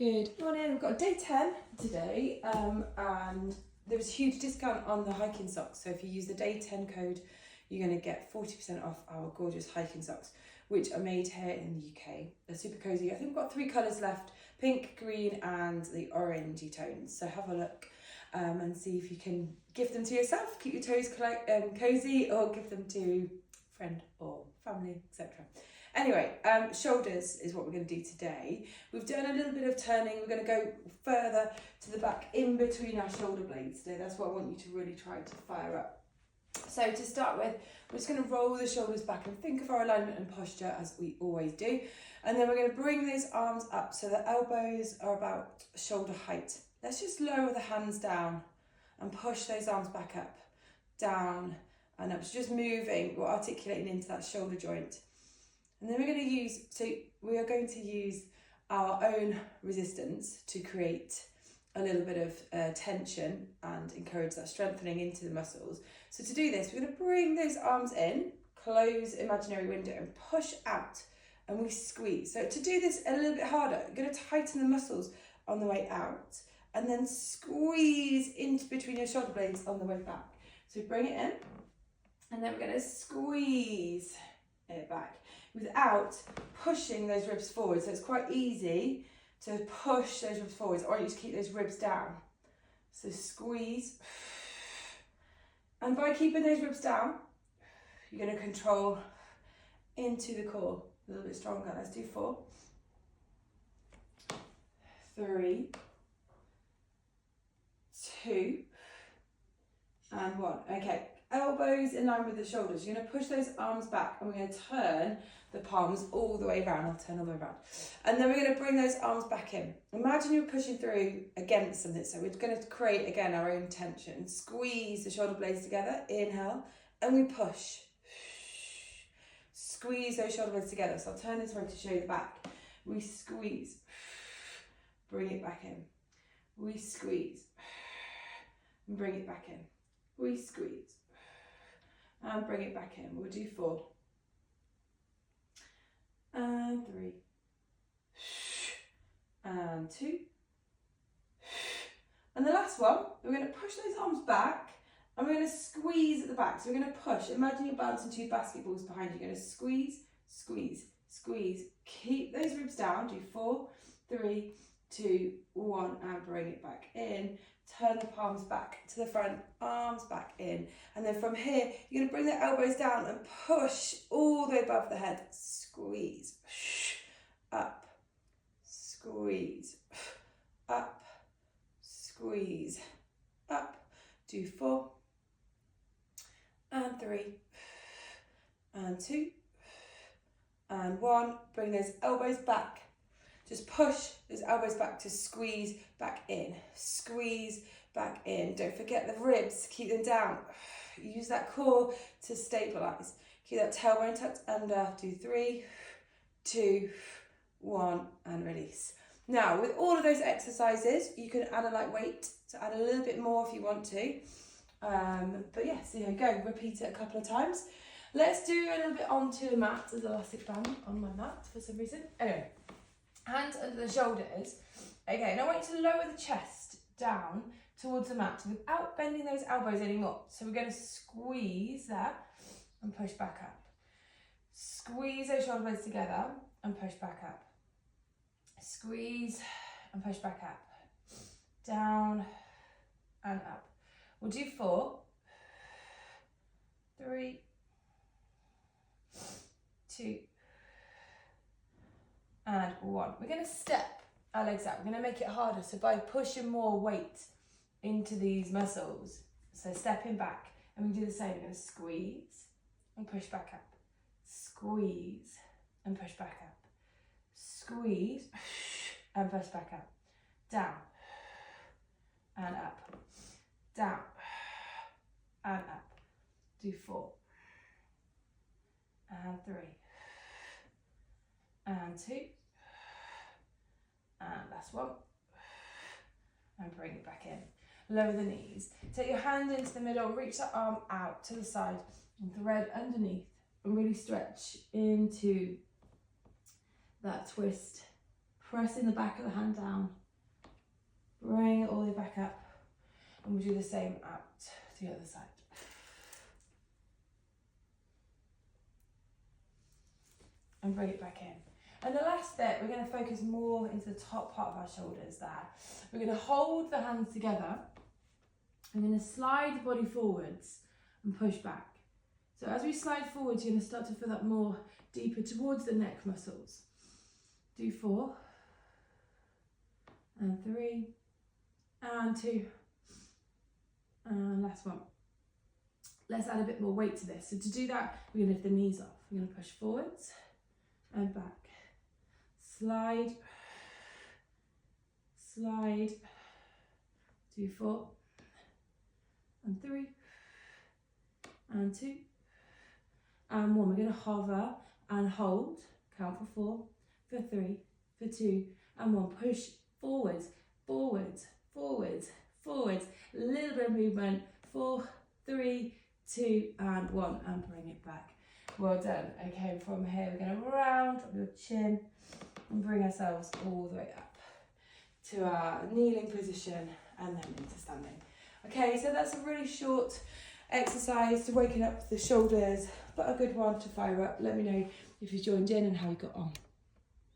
Good morning, we've got day 10 today and there was a huge discount on the hiking socks, so if you use the day 10 code you're going to get 40% off our gorgeous hiking socks which are made here in the UK. They're super cozy. I think we've got 3 colours left, pink, green and the orangey tones, so have a look and see if you can give them to yourself, keep your toes cozy, or give them to a friend or family, etc. Anyway, shoulders is what we're going to do today. We've done a little bit of turning. We're going to go further to the back in between our shoulder blades today. That's what I want you to really try to fire up. So to start with, we're just going to roll the shoulders back and think of our alignment and posture as we always do. And then we're going to bring those arms up so the elbows are about shoulder height. Let's just lower the hands down and push those arms back up, down and up. So just moving or articulating into that shoulder joint. And then we are going to use our own resistance to create a little bit of tension and encourage that strengthening into the muscles. So to do this, we're going to bring those arms in, close imaginary window and push out, and we squeeze. So to do this a little bit harder, we're going to tighten the muscles on the way out and then squeeze into between your shoulder blades on the way back. So bring it in and then we're going to squeeze it back without pushing those ribs forward. So it's quite easy to push those ribs forwards, or you just keep those ribs down. So squeeze. And by keeping those ribs down, you're going to control into the core a little bit stronger. Let's do 4, 3, 2, and 1. Okay. Elbows in line with the shoulders. You're going to push those arms back and we're going to turn the palms all the way around. I'll turn all the way around. And then we're going to bring those arms back in. Imagine you're pushing through against something. So we're going to create, again, our own tension. Squeeze the shoulder blades together. Inhale. And we push. Squeeze those shoulder blades together. So I'll turn this around to show you the back. We squeeze. Bring it back in. We squeeze. And bring it back in. We squeeze. And bring it back in. We'll do 4 and 3 and 2 and the last one. We're going to push those arms back and we're going to squeeze at the back. So we're going to push. Imagine you're bouncing 2 basketballs behind you. You're going to squeeze, squeeze, squeeze. Keep those ribs down. Do 4, 3, 2, 1 and bring it back in. Turn the palms back to the front, arms back in. And then from here, you're going to bring the elbows down and push all the way above the head. Squeeze, up, squeeze, up, squeeze, up. Do 4 and 3 and 2 and 1. Bring those elbows back. Just push those elbows back to squeeze back in. Squeeze back in. Don't forget the ribs. Keep them down. Use that core to stabilise. Keep that tailbone tucked under. Do 3, 2, 1 and release. Now with all of those exercises, you can add a light weight to add a little bit more if you want to. But yeah, so here we go. Repeat it a couple of times. Let's do a little bit onto the mat. There's an elastic band on my mat for some reason. Anyway. Hands under the shoulders. Okay, now I want you to lower the chest down towards the mat without bending those elbows anymore. So we're going to squeeze that and push back up. Squeeze those shoulder blades together and push back up. Squeeze and push back up. Down and up. We'll do 4, 3, 2, and 1. We're going to step our legs out. We're going to make it harder. So by pushing more weight into these muscles, so stepping back, and we do the same. We're going to squeeze and push back up. Squeeze and push back up. Squeeze and push back up. Down and up. Down and up. Do 4 and 3 and 2 and last 1 and bring it back in. Lower the knees. Take your hand into the middle, reach that arm out to the side and thread underneath and really stretch into that twist pressing the back of the hand down, bring it all the way back up, and we'll do the same out to the other side. And bring it back in. And the last bit, we're going to focus more into the top part of our shoulders there. We're going to hold the hands together. I'm going to slide the body forwards and push back. So as we slide forwards, you're going to start to feel that more deeper towards the neck muscles. Do 4, and 3, and 2, and last one. Let's add a bit more weight to this. So to do that, we're going to lift the knees off. We're going to push forwards and back. Slide, slide, do 4, and 3, and 2, and 1. We're going to hover and hold, count for 4, for 3, for 2, and 1. Push forwards, forwards, forwards, forwards. A little bit of movement, 4, 3, 2, and 1, and bring it back. Well done. Okay, from here we're going to round up your chin and bring ourselves all the way up to our kneeling position and then into standing. Okay, so that's a really short exercise to waken up the shoulders, but a good one to fire up. Let me know if you joined in and how you got on.